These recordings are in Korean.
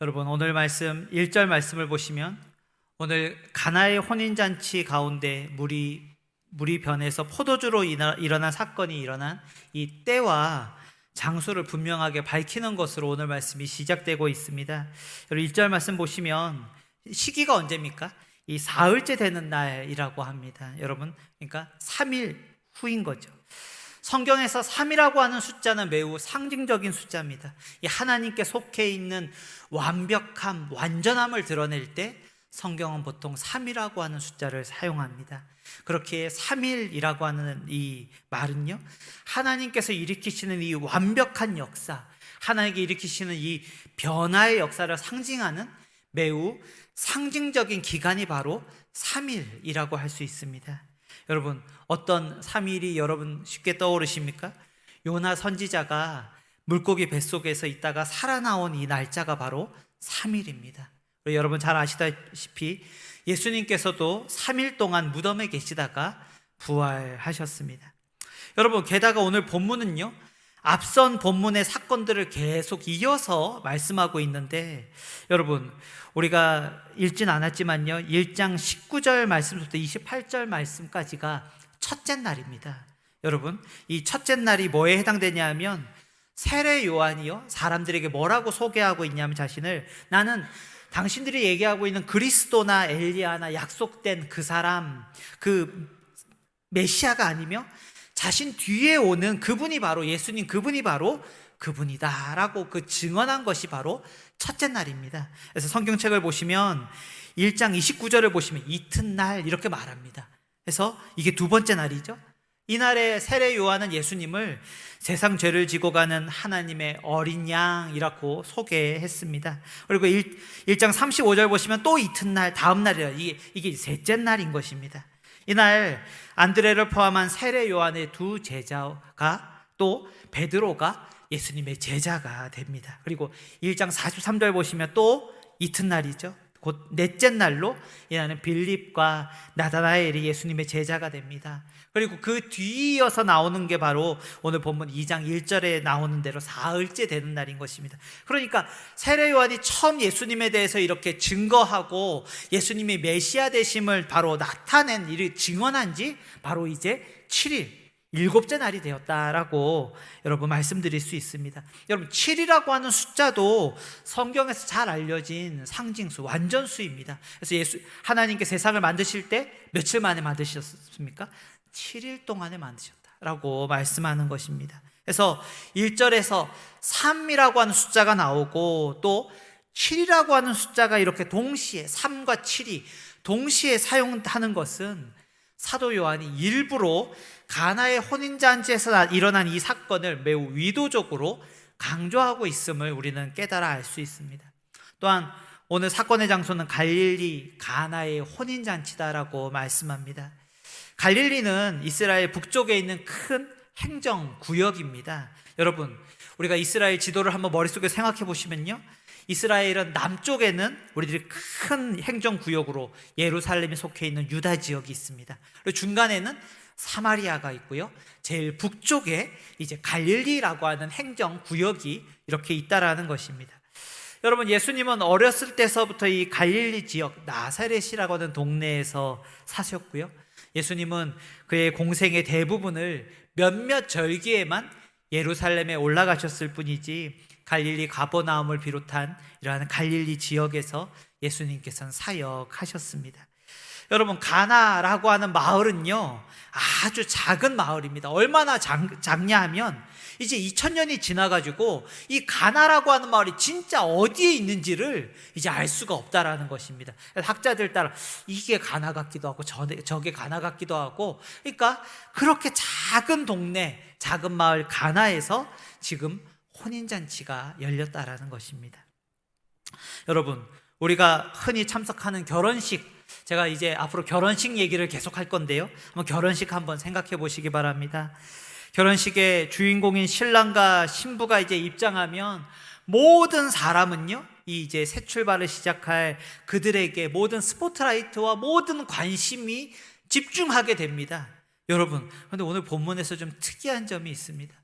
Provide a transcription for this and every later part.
여러분, 오늘 말씀 1절 말씀을 보시면 오늘 가나의 혼인잔치 가운데 물이 변해서 포도주로 일어난 사건이 일어난 이 때와 장소를 분명하게 밝히는 것으로 오늘 말씀이 시작되고 있습니다. 여러분, 1절 말씀 보시면 시기가 언제입니까? 이 사흘째 되는 날이라고 합니다. 여러분, 그러니까 3일 후인 거죠. 성경에서 3이라고 하는 숫자는 매우 상징적인 숫자입니다. 이 하나님께 속해 있는 완벽함, 완전함을 드러낼 때 성경은 보통 3이라고 하는 숫자를 사용합니다. 그렇게 3일이라고 하는 이 말은요, 하나님께서 일으키시는 이 완벽한 역사, 하나님께 일으키시는 이 변화의 역사를 상징하는 매우 상징적인 기간이 바로 3일이라고 할 수 있습니다. 여러분, 어떤 3일이 여러분 쉽게 떠오르십니까? 요나 선지자가 물고기 뱃속에서 있다가 살아나온 이 날짜가 바로 3일입니다. 여러분 잘 아시다시피 예수님께서도 3일 동안 무덤에 계시다가 부활하셨습니다. 여러분, 게다가 오늘 본문은요, 앞선 본문의 사건들을 계속 이어서 말씀하고 있는데, 여러분, 우리가 읽진 않았지만요, 1장 19절 말씀부터 28절 말씀까지가 첫째 날입니다. 여러분, 이 첫째 날이 뭐에 해당되냐 하면 세례 요한이요, 사람들에게 뭐라고 소개하고 있냐면 자신을, 나는 당신들이 얘기하고 있는 그리스도나 엘리야나 약속된 그 사람, 그 메시아가 아니며 자신 뒤에 오는 그분이 바로 예수님, 그분이 바로 그분이다 라고 그 증언한 것이 바로 첫째 날입니다. 그래서 성경책을 보시면 1장 29절을 보시면 이튿날 이렇게 말합니다. 그래서 이게 두 번째 날이죠. 이날에 세례 요한은 예수님을 세상 죄를 지고 가는 하나님의 어린 양이라고 소개했습니다. 그리고 1장 35절 보시면 또 이튿날, 다음 날이에요. 이게 셋째 날인 것입니다. 이날 안드레를 포함한 세례 요한의 두 제자가, 또 베드로가 예수님의 제자가 됩니다. 그리고 1장 43절 보시면 또 이튿날이죠. 곧 넷째 날로 이날은 빌립과 나다나엘이 예수님의 제자가 됩니다. 그리고 그 뒤이어서 나오는 게 바로 오늘 본문 2장 1절에 나오는 대로 사흘째 되는 날인 것입니다. 그러니까 세례 요한이 처음 예수님에 대해서 이렇게 증거하고 예수님이 메시아 되심을 바로 나타낸 일을 증언한 지 바로 이제 7일, 일곱째 날이 되었다라고 여러분 말씀드릴 수 있습니다. 여러분, 7이라고 하는 숫자도 성경에서 잘 알려진 상징수, 완전수입니다. 그래서 하나님께 세상을 만드실 때 며칠 만에 만드셨습니까? 7일 동안에 만드셨다라고 말씀하는 것입니다. 그래서 1절에서 3이라고 하는 숫자가 나오고 또 7이라고 하는 숫자가 이렇게 동시에, 3과 7이 동시에 사용하는 것은 사도 요한이 일부러 가나의 혼인잔치에서 일어난 이 사건을 매우 의도적으로 강조하고 있음을 우리는 깨달아 알 수 있습니다. 또한 오늘 사건의 장소는 갈릴리 가나의 혼인잔치다라고 말씀합니다. 갈릴리는 이스라엘 북쪽에 있는 큰 행정구역입니다. 여러분, 우리가 이스라엘 지도를 한번 머릿속에 생각해 보시면요, 이스라엘은 남쪽에는 우리들이 큰 행정구역으로 예루살렘이 속해 있는 유다 지역이 있습니다. 그리고 중간에는 사마리아가 있고요, 제일 북쪽에 이제 갈릴리라고 하는 행정구역이 이렇게 있다라는 것입니다. 여러분, 예수님은 어렸을 때서부터 이 갈릴리 지역 나사렛이라고 하는 동네에서 사셨고요, 예수님은 그의 공생의 대부분을 몇몇 절기에만 예루살렘에 올라가셨을 뿐이지 갈릴리 가버나움을 비롯한 이러한 갈릴리 지역에서 예수님께서는 사역하셨습니다. 여러분, 가나라고 하는 마을은요, 아주 작은 마을입니다. 얼마나 작냐 하면 이제 2000년이 지나가지고 이 가나라고 하는 마을이 진짜 어디에 있는지를 이제 알 수가 없다라는 것입니다. 학자들 따라 이게 가나 같기도 하고 저게 가나 같기도 하고, 그러니까 그렇게 작은 동네, 작은 마을 가나에서 지금 혼인잔치가 열렸다라는 것입니다. 여러분, 우리가 흔히 참석하는 결혼식, 제가 이제 앞으로 결혼식 얘기를 계속 할 건데요, 한번 결혼식 한번 생각해 보시기 바랍니다. 결혼식의 주인공인 신랑과 신부가 이제 입장하면 모든 사람은요, 이 이제 새 출발을 시작할 그들에게 모든 스포트라이트와 모든 관심이 집중하게 됩니다. 여러분, 그런데 오늘 본문에서 좀 특이한 점이 있습니다.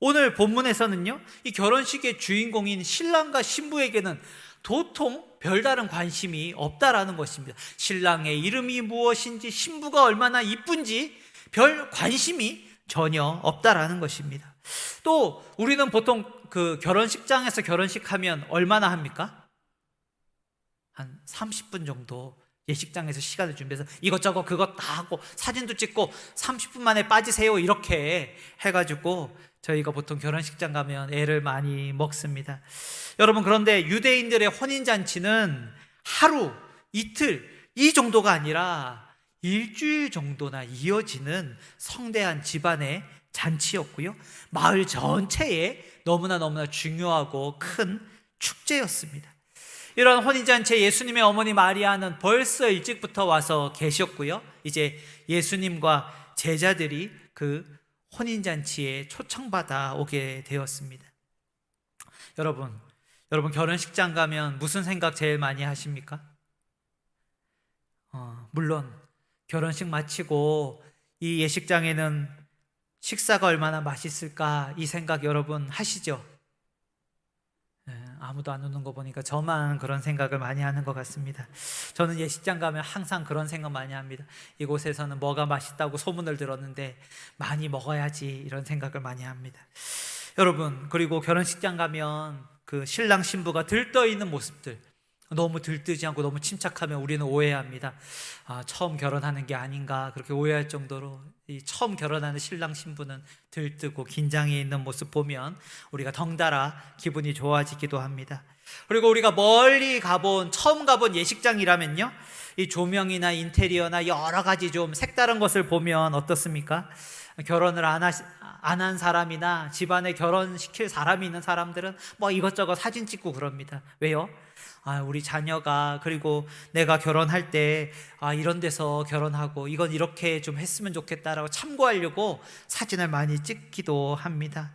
오늘 본문에서는요, 이 결혼식의 주인공인 신랑과 신부에게는 도통 별다른 관심이 없다라는 것입니다. 신랑의 이름이 무엇인지, 신부가 얼마나 이쁜지 별 관심이 전혀 없다라는 것입니다. 또 우리는 보통 그 결혼식장에서 결혼식하면 얼마나 합니까? 한 30분 정도 예식장에서 시간을 준비해서 이것저것 그것 다 하고 사진도 찍고 30분 만에 빠지세요 이렇게 해가지고 저희가 보통 결혼식장 가면 애를 많이 먹습니다. 여러분, 그런데 유대인들의 혼인잔치는 하루, 이틀 이 정도가 아니라 일주일 정도나 이어지는 성대한 집안의 잔치였고요, 마을 전체에 너무나 중요하고 큰 축제였습니다. 이런 혼인잔치에 예수님의 어머니 마리아는 벌써 일찍부터 와서 계셨고요, 이제 예수님과 제자들이 그 혼인잔치에 초청받아 오게 되었습니다. 여러분 결혼식장 가면 무슨 생각 제일 많이 하십니까? 물론 결혼식 마치고 이 예식장에는 식사가 얼마나 맛있을까 이 생각 여러분 하시죠? 아무도 안 웃는 거 보니까 저만 그런 생각을 많이 하는 것 같습니다. 저는 예식장 가면 항상 그런 생각 많이 합니다. 이곳에서는 뭐가 맛있다고 소문을 들었는데 많이 먹어야지, 이런 생각을 많이 합니다. 여러분, 그리고 결혼식장 가면 그 신랑 신부가 들떠 있는 모습들, 너무 들뜨지 않고 너무 침착하면 우리는 오해합니다. 처음 결혼하는 게 아닌가 그렇게 오해할 정도로 이 처음 결혼하는 신랑 신부는 들뜨고 긴장해 있는 모습 보면 우리가 덩달아 기분이 좋아지기도 합니다. 그리고 우리가 멀리 처음 가본 예식장이라면요, 이 조명이나 인테리어나 여러 가지 좀 색다른 것을 보면 어떻습니까? 결혼을 안 한 사람이나 집안에 결혼시킬 사람이 있는 사람들은 뭐 이것저것 사진 찍고 그럽니다. 왜요? 우리 자녀가, 그리고 내가 결혼할 때 이런 데서 결혼하고 이건 이렇게 좀 했으면 좋겠다라고 참고하려고 사진을 많이 찍기도 합니다.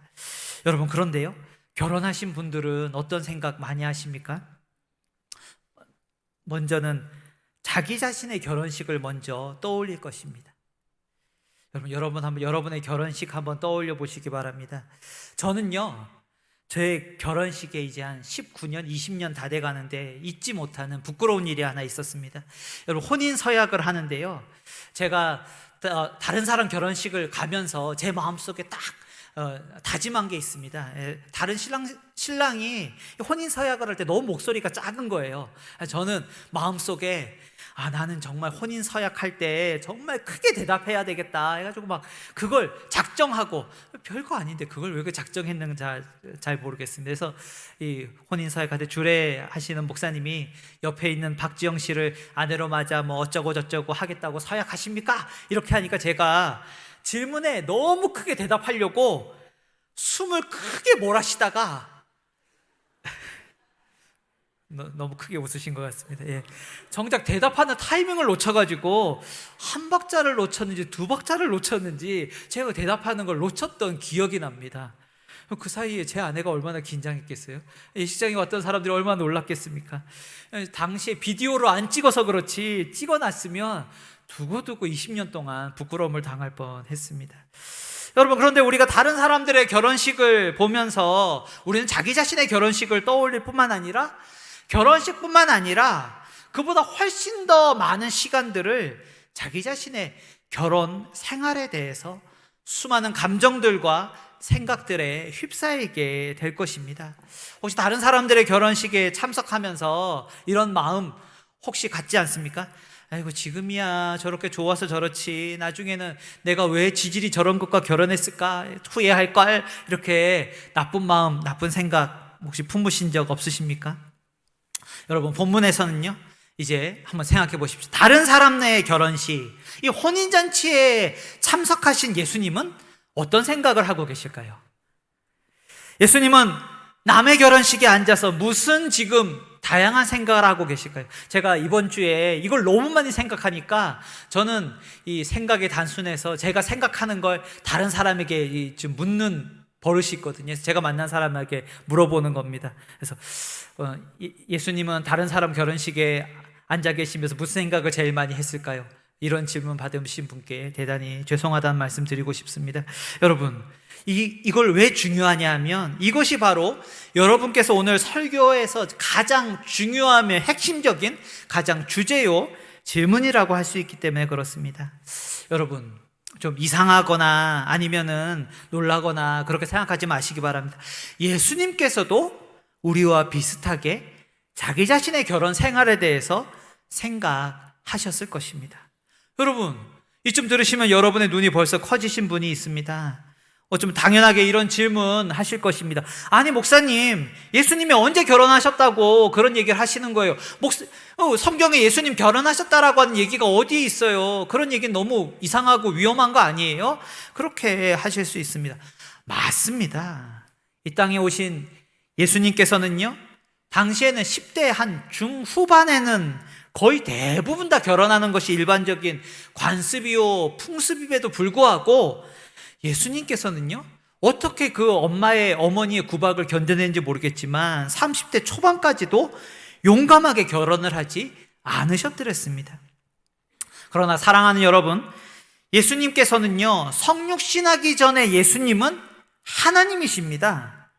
여러분, 그런데요, 결혼하신 분들은 어떤 생각 많이 하십니까? 먼저는 자기 자신의 결혼식을 먼저 떠올릴 것입니다. 여러분 한번 여러분의 결혼식 한번 떠올려 보시기 바랍니다. 저는요, 제 결혼식에 이제 한 19년, 20년 다 돼 가는데 잊지 못하는 부끄러운 일이 하나 있었습니다. 여러분, 혼인 서약을 하는데요, 제가 다른 사람 결혼식을 가면서 제 마음속에 딱 다짐한 게 있습니다. 다른 신랑이 혼인 서약을 할 때 너무 목소리가 작은 거예요. 저는 마음속에 나는 정말 혼인 서약할 때 정말 크게 대답해야 되겠다 해가지고 막 그걸 작정하고, 별거 아닌데 그걸 왜 작정했는지 잘 모르겠습니다. 그래서 이 혼인 서약할 때 주례하시는 목사님이 옆에 있는 박지영 씨를 아내로 맞아 뭐 어쩌고 저쩌고 하겠다고 서약하십니까? 이렇게 하니까 제가 질문에 너무 크게 대답하려고 숨을 크게 몰아쉬다가 너무 크게 웃으신 것 같습니다. 정작 대답하는 타이밍을 놓쳐가지고 한 박자를 놓쳤는지 두 박자를 놓쳤는지 제가 대답하는 걸 놓쳤던 기억이 납니다. 그 사이에 제 아내가 얼마나 긴장했겠어요? 예식장에 왔던 사람들이 얼마나 놀랐겠습니까? 당시에 비디오로 안 찍어서 그렇지 찍어놨으면 두고두고 20년 동안 부끄러움을 당할 뻔했습니다. 여러분, 그런데 우리가 다른 사람들의 결혼식을 보면서 우리는 자기 자신의 결혼식을 떠올릴 뿐만 아니라, 결혼식뿐만 아니라 그보다 훨씬 더 많은 시간들을 자기 자신의 결혼 생활에 대해서 수많은 감정들과 생각들에 휩싸이게 될 것입니다. 혹시 다른 사람들의 결혼식에 참석하면서 이런 마음 혹시 갖지 않습니까? 아이고, 지금이야 저렇게 좋아서 저렇지, 나중에는 내가 왜 지질이 저런 것과 결혼했을까 후회할걸, 이렇게 나쁜 마음, 나쁜 생각 혹시 품으신 적 없으십니까? 여러분, 본문에서는요, 이제 한번 생각해 보십시오. 다른 사람의 결혼식, 이 혼인잔치에 참석하신 예수님은 어떤 생각을 하고 계실까요? 예수님은 남의 결혼식에 앉아서 무슨 지금 다양한 생각을 하고 계실까요? 제가 이번 주에 이걸 너무 많이 생각하니까 저는 이 생각이 단순해서 제가 생각하는 걸 다른 사람에게 좀 묻는 버릇이 있거든요. 제가 만난 사람에게 물어보는 겁니다. 그래서 예수님은 다른 사람 결혼식에 앉아 계시면서 무슨 생각을 제일 많이 했을까요? 이런 질문 받으신 분께 대단히 죄송하다는 말씀 드리고 싶습니다. 여러분, 이걸 왜 중요하냐 하면 이것이 바로 여러분께서 오늘 설교에서 가장 중요하며 핵심적인 가장 주제요 질문이라고 할 수 있기 때문에 그렇습니다. 여러분, 좀 이상하거나 아니면은 놀라거나 그렇게 생각하지 마시기 바랍니다. 예수님께서도 우리와 비슷하게 자기 자신의 결혼 생활에 대해서 생각하셨을 것입니다. 여러분, 이쯤 들으시면 여러분의 눈이 벌써 커지신 분이 있습니다. 좀 당연하게 이런 질문 하실 것입니다. 아니, 목사님, 예수님이 언제 결혼하셨다고 그런 얘기를 하시는 거예요? 성경에 예수님 결혼하셨다라고 하는 얘기가 어디에 있어요? 그런 얘기는 너무 이상하고 위험한 거 아니에요? 그렇게 하실 수 있습니다. 맞습니다. 이 땅에 오신 예수님께서는요, 당시에는 10대 한 중후반에는 거의 대부분 다 결혼하는 것이 일반적인 관습이요 풍습임에도 불구하고 예수님께서는요, 어떻게 그 어머니의 구박을 견뎌냈는지 모르겠지만 30대 초반까지도 용감하게 결혼을 하지 않으셨더랬습니다. 그러나 사랑하는 여러분, 예수님께서는요, 성육신하기 전에 예수님은 하나님이십니다.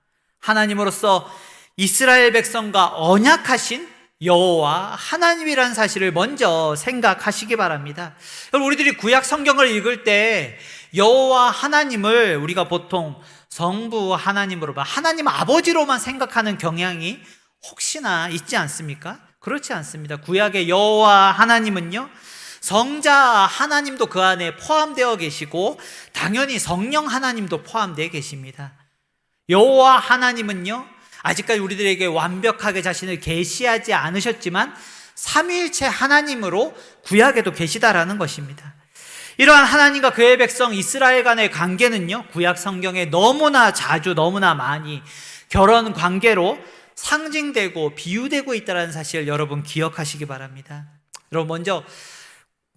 하나님으로서 이스라엘 백성과 언약하신 여호와 하나님이라는 사실을 먼저 생각하시기 바랍니다. 여러분, 우리들이 구약 성경을 읽을 때 여호와 하나님을 우리가 보통 성부 하나님으로 하나님 아버지로만 생각하는 경향이 혹시나 있지 않습니까? 그렇지 않습니다. 구약의 여호와 하나님은요, 성자 하나님도 그 안에 포함되어 계시고 당연히 성령 하나님도 포함되어 계십니다. 여호와 하나님은요, 아직까지 우리들에게 완벽하게 자신을 계시하지 않으셨지만 삼위일체 하나님으로 구약에도 계시다라는 것입니다. 이러한 하나님과 그의 백성 이스라엘 간의 관계는요, 구약 성경에 너무나 자주 너무나 많이 결혼 관계로 상징되고 비유되고 있다는 사실을 여러분 기억하시기 바랍니다. 여러분, 먼저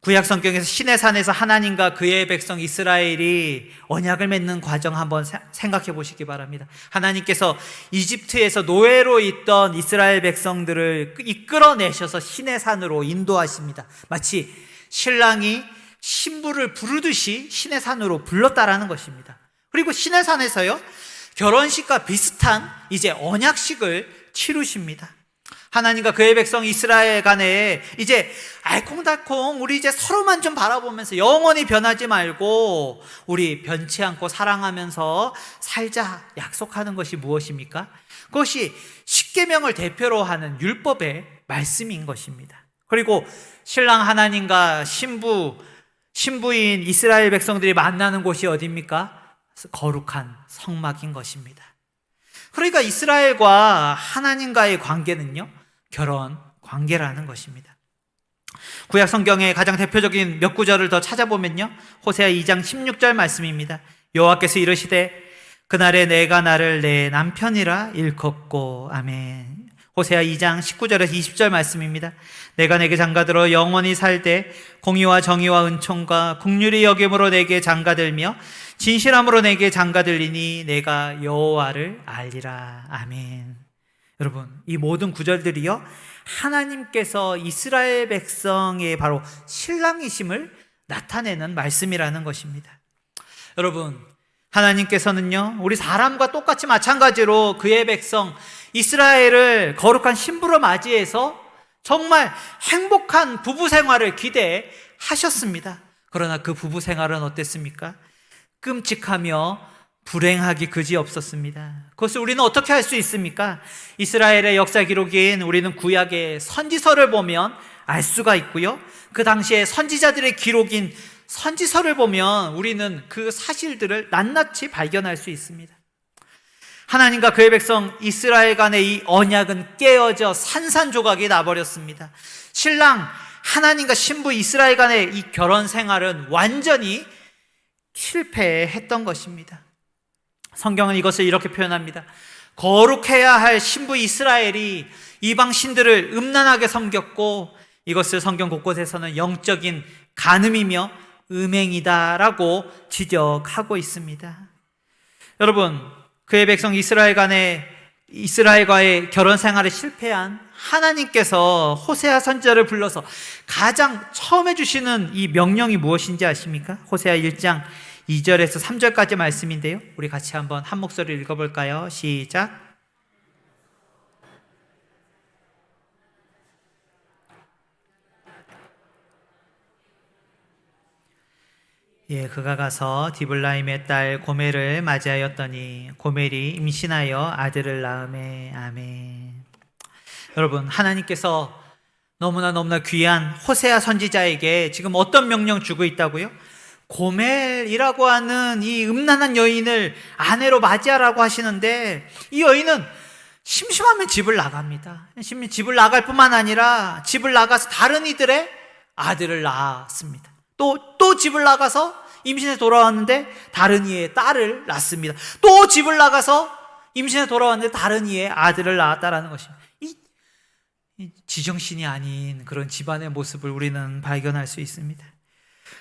구약 성경에서 시내산에서 하나님과 그의 백성 이스라엘이 언약을 맺는 과정 한번 생각해 보시기 바랍니다. 하나님께서 이집트에서 노예로 있던 이스라엘 백성들을 이끌어내셔서 시내산으로 인도하십니다. 마치 신랑이 신부를 부르듯이 시내산으로 불렀다라는 것입니다. 그리고 시내산에서요, 결혼식과 비슷한 이제 언약식을 치르십니다. 하나님과 그의 백성 이스라엘 간에 이제 알콩달콩 우리 이제 서로만 좀 바라보면서 영원히 변하지 말고 우리 변치 않고 사랑하면서 살자 약속하는 것이 무엇입니까? 그것이 십계명을 대표로 하는 율법의 말씀인 것입니다. 그리고 신랑 하나님과 신부인 이스라엘 백성들이 만나는 곳이 어디입니까? 거룩한 성막인 것입니다. 그러니까 이스라엘과 하나님과의 관계는요, 결혼 관계라는 것입니다. 구약 성경의 가장 대표적인 몇 구절을 더 찾아보면요, 호세아 2장 16절 말씀입니다. 여호와께서 이르시되 그날에 내가 나를 내 남편이라 일컫고. 아멘. 호세아 2장 19절에서 20절 말씀입니다. 내가 내게 장가들어 영원히 살되 공의와 정의와 은총과 긍휼히 여김으로 내게 장가들며 진실함으로 내게 장가들리니 내가 여호와를 알리라. 아멘. 여러분, 이 모든 구절들이요, 하나님께서 이스라엘 백성의 바로 신랑이심을 나타내는 말씀이라는 것입니다. 여러분, 하나님께서는요, 우리 사람과 똑같이 마찬가지로 그의 백성 이스라엘을 거룩한 신부로 맞이해서 정말 행복한 부부 생활을 기대하셨습니다. 그러나 그 부부 생활은 어땠습니까? 끔찍하며 불행하기 그지없었습니다. 그것을 우리는 어떻게 할 수 있습니까? 이스라엘의 역사 기록인 우리는 구약의 선지서를 보면 알 수가 있고요, 그 당시에 선지자들의 기록인 선지서를 보면 우리는 그 사실들을 낱낱이 발견할 수 있습니다. 하나님과 그의 백성 이스라엘 간의 이 언약은 깨어져 산산조각이 나버렸습니다. 신랑 하나님과 신부 이스라엘 간의 이 결혼 생활은 완전히 실패했던 것입니다. 성경은 이것을 이렇게 표현합니다. 거룩해야 할 신부 이스라엘이 이방 신들을 음란하게 섬겼고, 이것을 성경 곳곳에서는 영적인 간음이며 음행이다라고 지적하고 있습니다. 여러분, 그의 백성 이스라엘 간의 이스라엘과의 결혼 생활에 실패한 하나님께서 호세아 선지자를 불러서 가장 처음 해주시는 이 명령이 무엇인지 아십니까? 호세아 1장 2절에서 3절까지 말씀인데요, 우리 같이 한번 한 목소리로 읽어볼까요? 시작. 예, 그가 가서 디블라임의 딸 고멜을 맞이하였더니 고멜이 임신하여 아들을 낳음에. 아멘. 여러분, 하나님께서 너무나 귀한 호세아 선지자에게 지금 어떤 명령 주고 있다고요? 고멜이라고 하는 이 음란한 여인을 아내로 맞이하라고 하시는데, 이 여인은 심심하면 집을 나갑니다. 집을 나갈 뿐만 아니라 집을 나가서 다른 이들의 아들을 낳았습니다. 또 집을 나가서 임신해 돌아왔는데 다른 이의 딸을 낳습니다. 또 집을 나가서 임신해 돌아왔는데 다른 이의 아들을 낳았다라는 것입니다. 이 지정신이 아닌 그런 집안의 모습을 우리는 발견할 수 있습니다.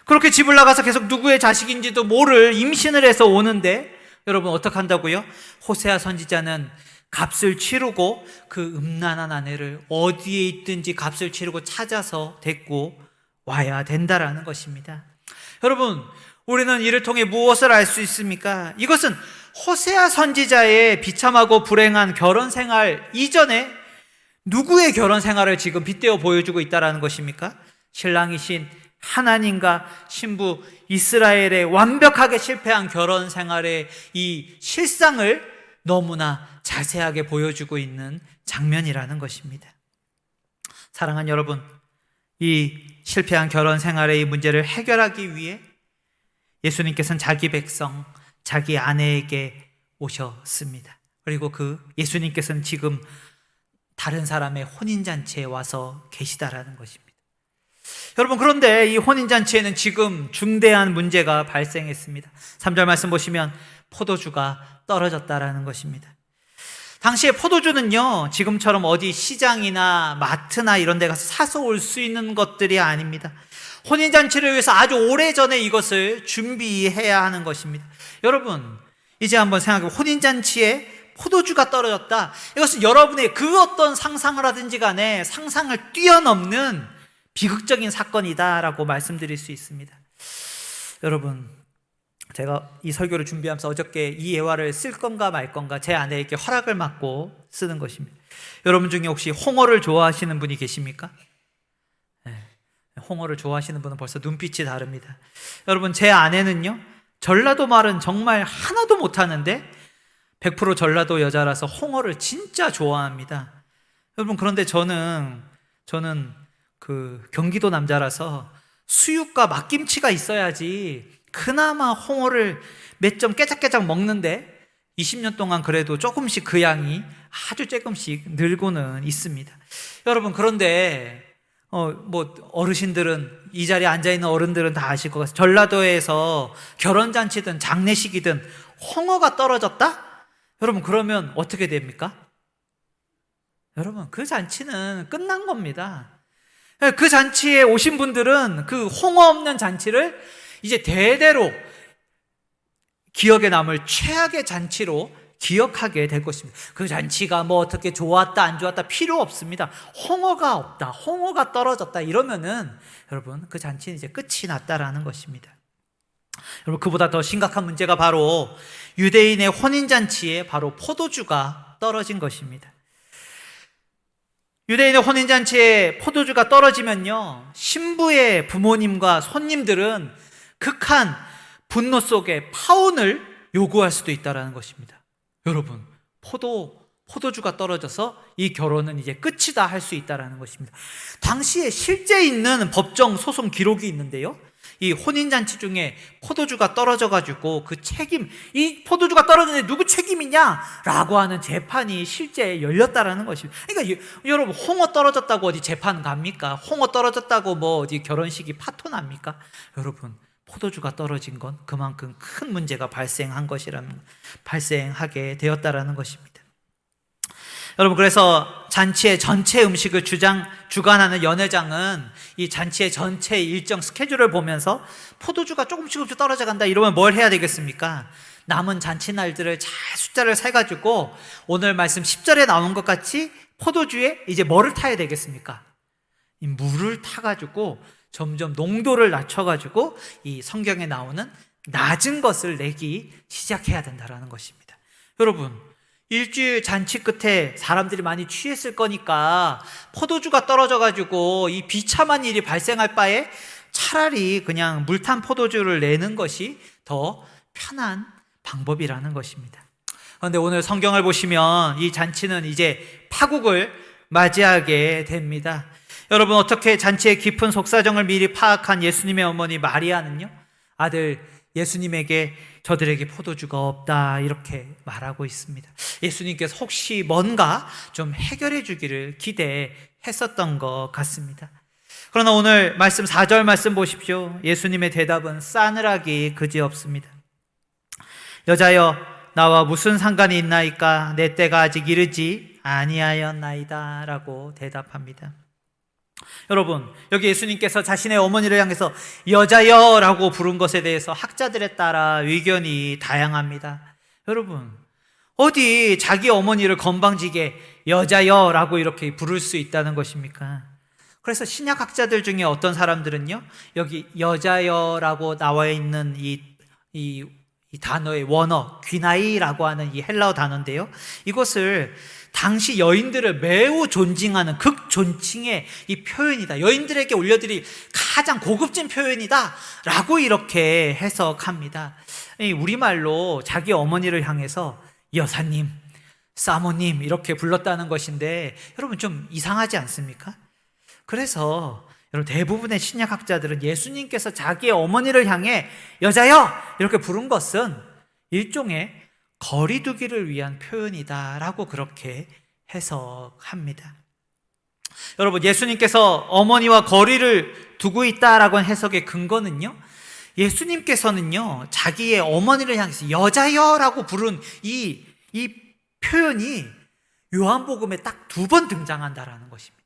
그렇게 집을 나가서 계속 누구의 자식인지도 모를 임신을 해서 오는데, 여러분 어떻게 한다고요? 호세아 선지자는 값을 치르고 그 음란한 아내를 어디에 있든지 값을 치르고 찾아서 데리고 와야 된다라는 것입니다. 여러분, 우리는 이를 통해 무엇을 알 수 있습니까? 이것은 호세아 선지자의 비참하고 불행한 결혼 생활 이전에 누구의 결혼 생활을 지금 빗대어 보여주고 있다는 것입니까? 신랑이신 하나님과 신부 이스라엘의 완벽하게 실패한 결혼 생활의 이 실상을 너무나 자세하게 보여주고 있는 장면이라는 것입니다. 사랑하는 여러분, 이 실패한 결혼 생활의 이 문제를 해결하기 위해 예수님께서는 자기 백성, 자기 아내에게 오셨습니다. 그리고 그 예수님께서는 지금 다른 사람의 혼인잔치에 와서 계시다라는 것입니다. 여러분, 그런데 이 혼인잔치에는 지금 중대한 문제가 발생했습니다. 3절 말씀 보시면 포도주가 떨어졌다라는 것입니다. 당시에 포도주는요, 지금처럼 어디 시장이나 마트나 이런 데 가서 사서 올 수 있는 것들이 아닙니다. 혼인잔치를 위해서 아주 오래전에 이것을 준비해야 하는 것입니다. 여러분, 이제 한번 생각해보면 혼인잔치에 포도주가 떨어졌다. 이것은 여러분의 그 어떤 상상을 하든지 간에 상상을 뛰어넘는 비극적인 사건이다라고 말씀드릴 수 있습니다. 여러분, 제가 이 설교를 준비하면서 어저께 이 예화를 쓸 건가 말 건가 제 아내에게 허락을 받고 쓰는 것입니다. 여러분 중에 혹시 홍어를 좋아하시는 분이 계십니까? 네, 홍어를 좋아하시는 분은 벌써 눈빛이 다릅니다. 여러분, 제 아내는요, 전라도 말은 정말 하나도 못하는데 100% 전라도 여자라서 홍어를 진짜 좋아합니다. 여러분, 그런데 저는 그 경기도 남자라서 수육과 막김치가 있어야지 그나마 홍어를 몇 점 깨작깨작 먹는데 20년 동안 그래도 조금씩 그 양이 아주 조금씩 늘고는 있습니다. 여러분, 그런데 어르신들은, 이 자리에 앉아있는 어른들은 다 아실 것 같아요. 전라도에서 결혼잔치든 장례식이든 홍어가 떨어졌다? 여러분, 그러면 어떻게 됩니까? 여러분, 그 잔치는 끝난 겁니다. 그 잔치에 오신 분들은 그 홍어 없는 잔치를 이제 대대로 기억에 남을 최악의 잔치로 기억하게 될 것입니다. 그 잔치가 뭐 어떻게 좋았다 안 좋았다 필요 없습니다. 홍어가 없다, 홍어가 떨어졌다 이러면은 여러분, 그 잔치는 이제 끝이 났다라는 것입니다. 여러분, 그보다 더 심각한 문제가 바로 유대인의 혼인잔치에 바로 포도주가 떨어진 것입니다. 유대인의 혼인잔치에 포도주가 떨어지면요, 신부의 부모님과 손님들은 극한 분노 속에 파혼을 요구할 수도 있다는 것입니다. 여러분, 포도주가 떨어져서 이 결혼은 이제 끝이다 할 수 있다는 것입니다. 당시에 실제 있는 법정 소송 기록이 있는데요, 이 혼인잔치 중에 포도주가 떨어져가지고 그 책임, 이 포도주가 떨어졌는데 누구 책임이냐? 라고 하는 재판이 실제 열렸다라는 것입니다. 그러니까 여러분, 홍어 떨어졌다고 어디 재판 갑니까? 홍어 떨어졌다고 뭐 어디 결혼식이 파토납니까? 여러분, 포도주가 떨어진 건 그만큼 큰 문제가 발생하게 되었다라는 것입니다. 여러분, 그래서 잔치의 전체 음식을 주관하는 연회장은 이 잔치의 전체 일정 스케줄을 보면서 포도주가 조금씩 떨어져 간다 이러면 뭘 해야 되겠습니까? 남은 잔치날들을 잘 숫자를 세가지고 오늘 말씀 10절에 나온 것 같이 포도주에 이제 뭐를 타야 되겠습니까? 이 물을 타가지고 점점 농도를 낮춰가지고 이 성경에 나오는 낮은 것을 내기 시작해야 된다는 것입니다. 여러분, 일주일 잔치 끝에 사람들이 많이 취했을 거니까 포도주가 떨어져가지고 이 비참한 일이 발생할 바에 차라리 그냥 물탄 포도주를 내는 것이 더 편한 방법이라는 것입니다. 그런데 오늘 성경을 보시면 이 잔치는 이제 파국을 맞이하게 됩니다. 여러분, 어떻게 잔치의 깊은 속사정을 미리 파악한 예수님의 어머니 마리아는요, 아들 예수님에게 저들에게 포도주가 없다 이렇게 말하고 있습니다. 예수님께서 혹시 뭔가 좀 해결해 주기를 기대했었던 것 같습니다. 그러나 오늘 말씀 4절 말씀 보십시오. 예수님의 대답은 싸늘하기 그지없습니다. 여자여, 나와 무슨 상관이 있나이까? 내 때가 아직 이르지 아니하였나이다 라고 대답합니다. 여러분, 여기 예수님께서 자신의 어머니를 향해서 여자여 라고 부른 것에 대해서 학자들에 따라 의견이 다양합니다. 여러분, 어디 자기 어머니를 건방지게 여자여 라고 이렇게 부를 수 있다는 것입니까? 그래서 신약학자들 중에 어떤 사람들은요, 여기 여자여라고 나와 있는 이 단어의 원어, 귀나이라고 하는 이 헬라어 단어인데요, 이것을 당시 여인들을 매우 존칭하는 극존칭의 이 표현이다, 여인들에게 올려드릴 가장 고급진 표현이다 라고 이렇게 해석합니다. 우리말로 자기 어머니를 향해서 여사님, 사모님 이렇게 불렀다는 것인데 여러분 좀 이상하지 않습니까? 그래서 여러분, 대부분의 신약학자들은 예수님께서 자기의 어머니를 향해 여자여 이렇게 부른 것은 일종의 거리두기를 위한 표현이다라고 그렇게 해석합니다. 여러분, 예수님께서 어머니와 거리를 두고 있다라고 하는 해석의 근거는요, 예수님께서는요 자기의 어머니를 향해서 여자여라고 부른 이 표현이 요한복음에 딱 2번 등장한다라는 것입니다.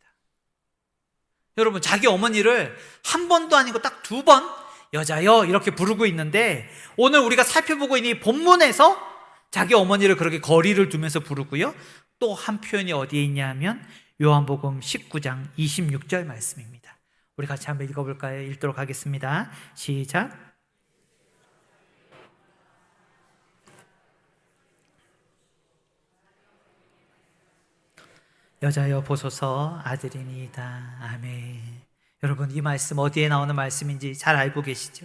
여러분, 자기 어머니를 한 번도 아니고 딱 2번 여자여 이렇게 부르고 있는데, 오늘 우리가 살펴보고 있는 이 본문에서 자기 어머니를 그렇게 거리를 두면서 부르고요, 또 한 표현이 어디에 있냐 하면 요한복음 19장 26절 말씀입니다. 우리 같이 한번 읽어볼까요? 읽도록 하겠습니다. 시작. 여자여 보소서 아들이니이다. 아멘. 여러분, 이 말씀 어디에 나오는 말씀인지 잘 알고 계시죠?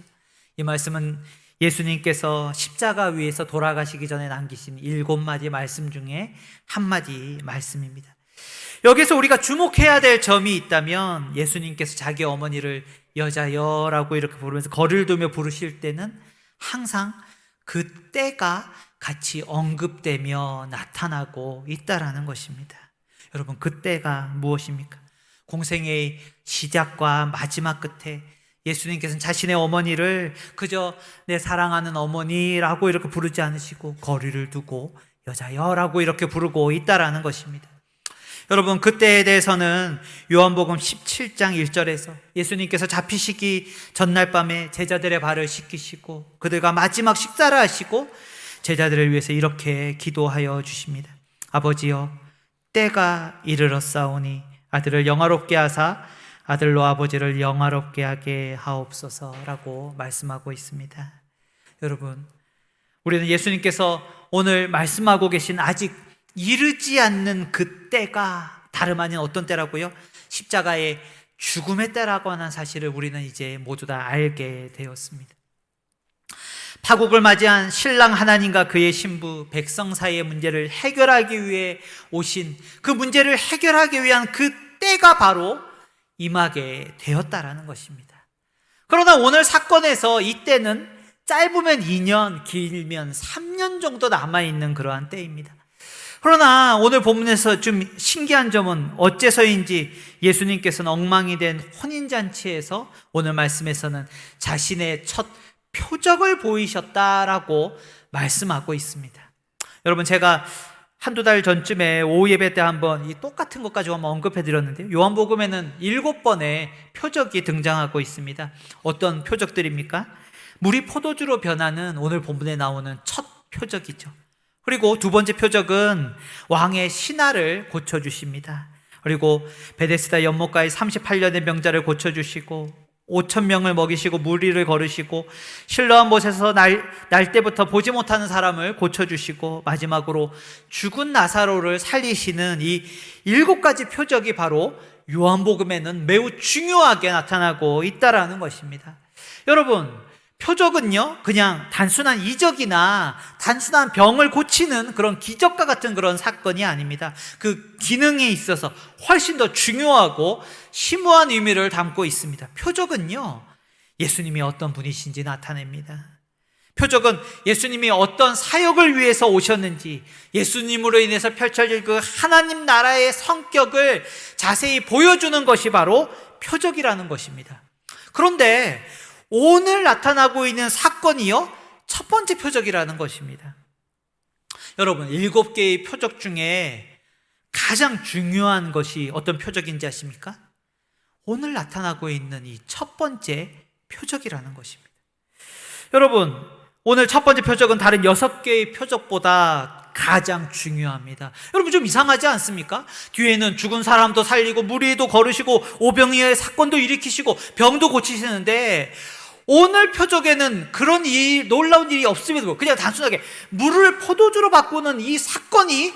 이 말씀은 예수님께서 십자가 위에서 돌아가시기 전에 남기신 7마디 말씀 중에 한 마디 말씀입니다. 여기서 우리가 주목해야 될 점이 있다면, 예수님께서 자기 어머니를 여자여라고 이렇게 부르면서 거리를 두며 부르실 때는 항상 그 때가 같이 언급되며 나타나고 있다라는 것입니다. 여러분, 그 때가 무엇입니까? 공생의 시작과 마지막 끝에 예수님께서는 자신의 어머니를 그저 내 사랑하는 어머니라고 이렇게 부르지 않으시고 거리를 두고 여자여라고 이렇게 부르고 있다라는 것입니다. 여러분, 그때에 대해서는 요한복음 17장 1절에서 예수님께서 잡히시기 전날 밤에 제자들의 발을 씻기시고 그들과 마지막 식사를 하시고 제자들을 위해서 이렇게 기도하여 주십니다. 아버지여, 때가 이르렀사오니 아들을 영화롭게 하사 아들로 아버지를 영화롭게 하게 하옵소서라고 말씀하고 있습니다. 여러분, 우리는 예수님께서 오늘 말씀하고 계신 아직 이르지 않는 그 때가 다름 아닌 어떤 때라고요? 십자가의 죽음의 때라고 하는 사실을 우리는 이제 모두 다 알게 되었습니다. 파국을 맞이한 신랑 하나님과 그의 신부 백성 사이의 문제를 해결하기 위해 오신, 그 문제를 해결하기 위한 그 때가 바로 임하게 되었다라는 것입니다. 그러나 오늘 사건에서 이 때는 짧으면 2년, 길면 3년 정도 남아있는 그러한 때입니다. 그러나 오늘 본문에서 좀 신기한 점은 어째서인지 예수님께서는 엉망이 된 혼인잔치에서 오늘 말씀에서는 자신의 첫 표적을 보이셨다라고 말씀하고 있습니다. 여러분, 제가 한두 달 전쯤에 오후 예배 때 한번 이 똑같은 것 가지고 한번 언급해 드렸는데요, 요한복음에는 7번의 표적이 등장하고 있습니다. 어떤 표적들입니까? 물이 포도주로 변하는 오늘 본문에 나오는 첫 표적이죠. 그리고 두 번째 표적은 왕의 신하를 고쳐주십니다. 그리고 베데스다 연못가의 38년의 명자를 고쳐주시고 5,000명을 먹이시고 무리를 거르시고 실로암 못에서 날 때부터 보지 못하는 사람을 고쳐주시고 마지막으로 죽은 나사로를 살리시는 이 7가지 표적이 바로 요한복음에는 매우 중요하게 나타나고 있다라는 것입니다. 여러분, 표적은요 그냥 단순한 이적이나 단순한 병을 고치는 그런 기적과 같은 그런 사건이 아닙니다. 그 기능에 있어서 훨씬 더 중요하고 심오한 의미를 담고 있습니다. 표적은요 예수님이 어떤 분이신지 나타냅니다. 표적은 예수님이 어떤 사역을 위해서 오셨는지, 예수님으로 인해서 펼쳐질 그 하나님 나라의 성격을 자세히 보여주는 것이 바로 표적이라는 것입니다. 그런데 오늘 나타나고 있는 사건이요 첫 번째 표적이라는 것입니다. 여러분, 7개의 표적 중에 가장 중요한 것이 어떤 표적인지 아십니까? 오늘 나타나고 있는 이 첫 번째 표적이라는 것입니다. 여러분, 오늘 첫 번째 표적은 다른 6개의 표적보다 가장 중요합니다. 여러분, 좀 이상하지 않습니까? 뒤에는 죽은 사람도 살리고 무리도 거르시고 오병이어의 사건도 일으키시고 병도 고치시는데 오늘 표적에는 그런 놀라운 일이 없음에도 그냥 단순하게 물을 포도주로 바꾸는 이 사건이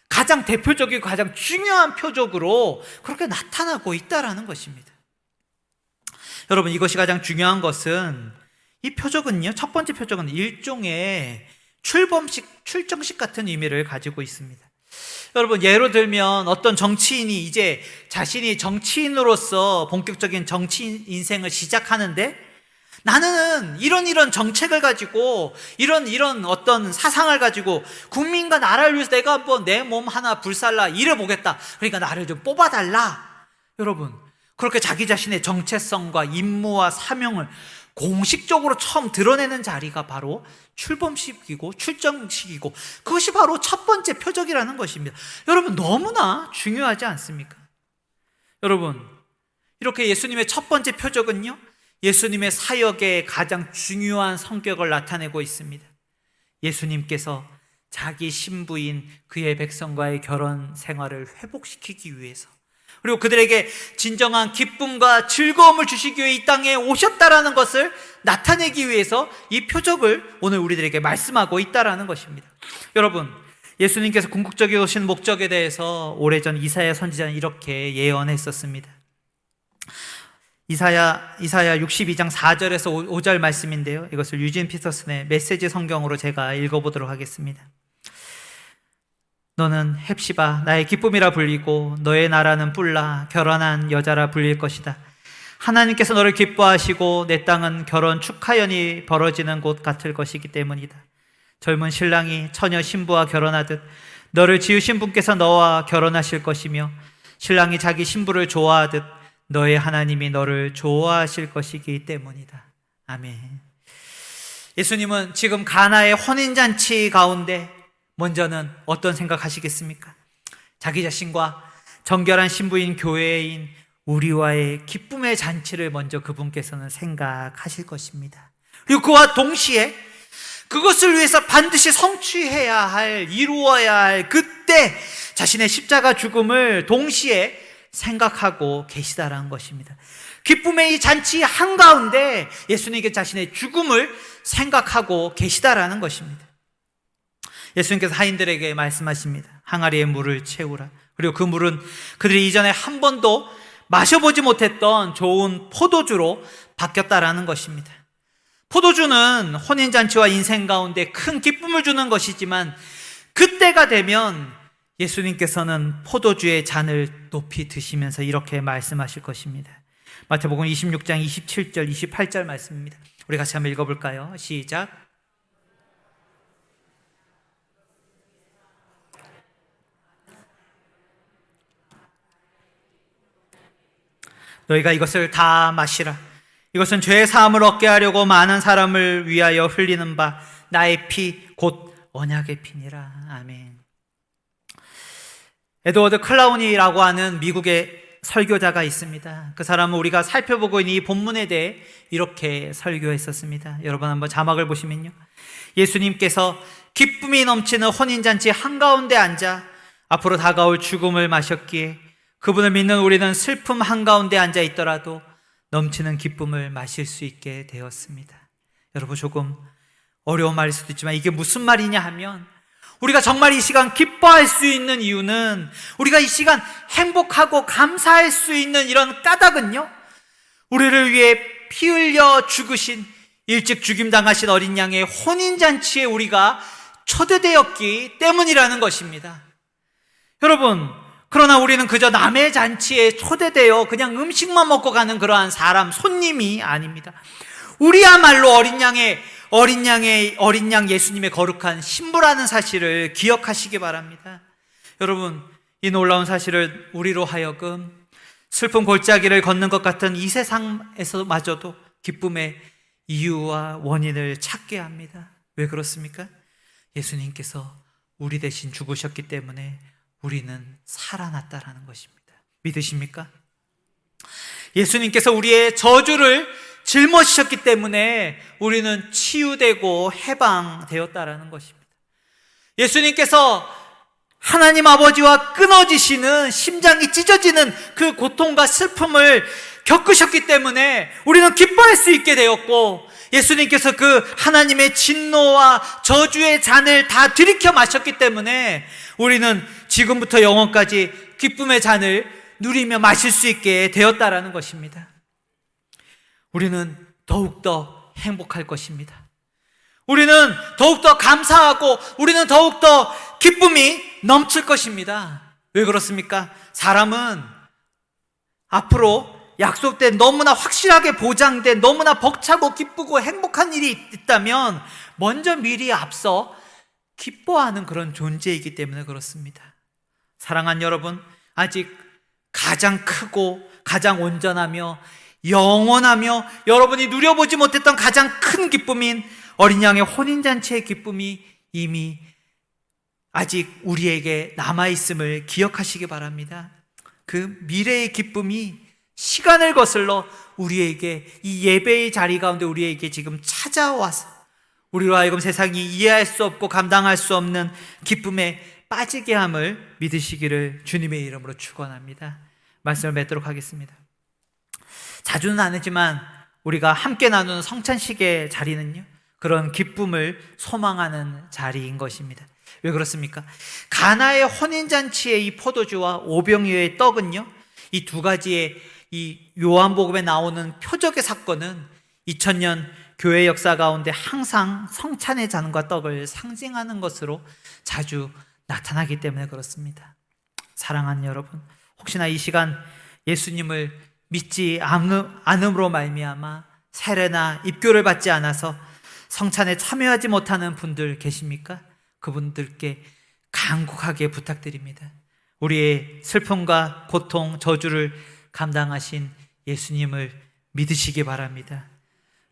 가장 대표적이고 가장 중요한 표적으로 그렇게 나타나고 있다는 것입니다. 여러분, 이것이 가장 중요한 것은 이 표적은요, 첫 번째 표적은 일종의 출정식 같은 의미를 가지고 있습니다. 여러분, 예로 들면 어떤 정치인이 이제 자신이 정치인으로서 본격적인 정치 인생을 시작하는데 나는 이런 정책을 가지고 이런 어떤 사상을 가지고 국민과 나라를 위해서 내가 한번 내 몸 하나 불살라 일해보겠다. 그러니까 나를 좀 뽑아달라. 여러분, 그렇게 자기 자신의 정체성과 임무와 사명을 공식적으로 처음 드러내는 자리가 바로 출범식이고 출정식이고 그것이 바로 첫 번째 표적이라는 것입니다. 여러분, 너무나 중요하지 않습니까? 여러분, 이렇게 예수님의 첫 번째 표적은요 예수님의 사역의 가장 중요한 성격을 나타내고 있습니다. 예수님께서 자기 신부인 그의 백성과의 결혼 생활을 회복시키기 위해서, 그리고 그들에게 진정한 기쁨과 즐거움을 주시기 위해 이 땅에 오셨다라는 것을 나타내기 위해서 이 표적을 오늘 우리들에게 말씀하고 있다라는 것입니다. 여러분, 예수님께서 궁극적으로 오신 목적에 대해서 오래전 이사야 선지자는 이렇게 예언했었습니다. 이사야 62장 4절에서 5절 말씀인데요, 이것을 유진 피터슨의 메시지 성경으로 제가 읽어보도록 하겠습니다. 너는 헵시바 나의 기쁨이라 불리고 너의 나라는 뿔라 결혼한 여자라 불릴 것이다. 하나님께서 너를 기뻐하시고 내 땅은 결혼 축하연이 벌어지는 곳 같을 것이기 때문이다. 젊은 신랑이 처녀 신부와 결혼하듯 너를 지으신 분께서 너와 결혼하실 것이며 신랑이 자기 신부를 좋아하듯 너의 하나님이 너를 좋아하실 것이기 때문이다. 아멘. 예수님은 지금 가나의 혼인잔치 가운데 먼저는 어떤 생각하시겠습니까? 자기 자신과 정결한 신부인 교회인 우리와의 기쁨의 잔치를 먼저 그분께서는 생각하실 것입니다. 그리고 그와 동시에 그것을 위해서 반드시 성취해야 할, 이루어야 할 그때 자신의 십자가 죽음을 동시에 생각하고 계시다라는 것입니다. 기쁨의 이 잔치 한가운데 예수님께 자신의 죽음을 생각하고 계시다라는 것입니다. 예수님께서 하인들에게 말씀하십니다. 항아리에 물을 채우라. 그리고 그 물은 그들이 이전에 한 번도 마셔보지 못했던 좋은 포도주로 바뀌었다라는 것입니다. 포도주는 혼인잔치와 인생 가운데 큰 기쁨을 주는 것이지만 그때가 되면 예수님께서는 포도주의 잔을 높이 드시면서 이렇게 말씀하실 것입니다. 마태복음 26장 27절 28절 말씀입니다. 우리 같이 한번 읽어볼까요? 시작. 너희가 이것을 다 마시라. 이것은 죄의 사함을 얻게 하려고 많은 사람을 위하여 흘리는 바 나의 피 곧 언약의 피니라. 아멘. 에드워드 클라우니라고 하는 미국의 설교자가 있습니다. 그 사람은 우리가 살펴보고 있는 이 본문에 대해 이렇게 설교했었습니다. 여러분 한번 자막을 보시면요, 예수님께서 기쁨이 넘치는 혼인잔치 한가운데 앉아 앞으로 다가올 죽음을 마셨기에 그분을 믿는 우리는 슬픔 한가운데 앉아 있더라도 넘치는 기쁨을 마실 수 있게 되었습니다. 여러분, 조금 어려운 말일 수도 있지만 이게 무슨 말이냐 하면, 우리가 정말 이 시간 기뻐할 수 있는 이유는, 우리가 이 시간 행복하고 감사할 수 있는 이런 까닭은요, 우리를 위해 피 흘려 죽으신, 일찍 죽임당하신 어린 양의 혼인잔치에 우리가 초대되었기 때문이라는 것입니다. 여러분, 그러나 우리는 그저 남의 잔치에 초대되어 그냥 음식만 먹고 가는 그러한 사람, 손님이 아닙니다. 우리야말로 어린 양 예수님의 거룩한 신부라는 사실을 기억하시기 바랍니다. 여러분, 이 놀라운 사실을 우리로 하여금 슬픈 골짜기를 걷는 것 같은 이 세상에서마저도 기쁨의 이유와 원인을 찾게 합니다. 왜 그렇습니까? 예수님께서 우리 대신 죽으셨기 때문에 우리는 살아났다라는 것입니다. 믿으십니까? 예수님께서 우리의 저주를 짊어지셨기 때문에 우리는 치유되고 해방되었다라는 것입니다. 예수님께서 하나님 아버지와 끊어지시는, 심장이 찢어지는 그 고통과 슬픔을 겪으셨기 때문에 우리는 기뻐할 수 있게 되었고, 예수님께서 그 하나님의 진노와 저주의 잔을 다 들이켜 마셨기 때문에 우리는 지금부터 영원까지 기쁨의 잔을 누리며 마실 수 있게 되었다라는 것입니다. 우리는 더욱더 행복할 것입니다. 우리는 더욱더 감사하고 우리는 더욱더 기쁨이 넘칠 것입니다. 왜 그렇습니까? 사람은 앞으로 약속된, 너무나 확실하게 보장된, 너무나 벅차고 기쁘고 행복한 일이 있다면 먼저 미리 앞서 기뻐하는 그런 존재이기 때문에 그렇습니다. 사랑하는 여러분, 아직 가장 크고 가장 온전하며 영원하며 여러분이 누려보지 못했던 가장 큰 기쁨인 어린 양의 혼인잔치의 기쁨이 이미 아직 우리에게 남아있음을 기억하시기 바랍니다. 그 미래의 기쁨이 시간을 거슬러 우리에게, 이 예배의 자리 가운데 우리에게 지금 찾아와서 우리로 하여금 세상이 이해할 수 없고 감당할 수 없는 기쁨에 빠지게 함을 믿으시기를 주님의 이름으로 축원합니다. 말씀을 맺도록 하겠습니다. 자주는 아니지만 우리가 함께 나누는 성찬식의 자리는요, 그런 기쁨을 소망하는 자리인 것입니다. 왜 그렇습니까? 가나의 혼인잔치의 이 포도주와 오병이어의 떡은요, 이 두 가지의 이 요한복음에 나오는 표적의 사건은 2000년 교회 역사 가운데 항상 성찬의 잔과 떡을 상징하는 것으로 자주 나타나기 때문에 그렇습니다. 사랑하는 여러분, 혹시나 이 시간 예수님을 믿지 않음으로 말미암아 세례나 입교를 받지 않아서 성찬에 참여하지 못하는 분들 계십니까? 그분들께 간곡하게 부탁드립니다. 우리의 슬픔과 고통, 저주를 감당하신 예수님을 믿으시기 바랍니다.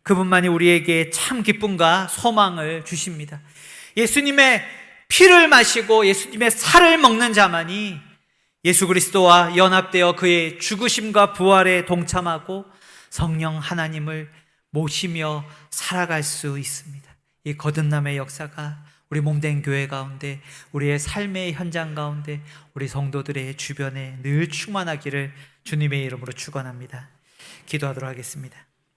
그분만이 우리에게 참 기쁨과 소망을 주십니다. 예수님의 피를 마시고 예수님의 살을 먹는 자만이 예수 그리스도와 연합되어 그의 죽으심과 부활에 동참하고 성령 하나님을 모시며 살아갈 수 있습니다. 이 거듭남의 역사가 우리 몸된 교회 가운데, 우리의 삶의 현장 가운데, 우리 성도들의 주변에 늘 충만하기를 주님의 이름으로 축원합니다. 기도하도록 하겠습니다.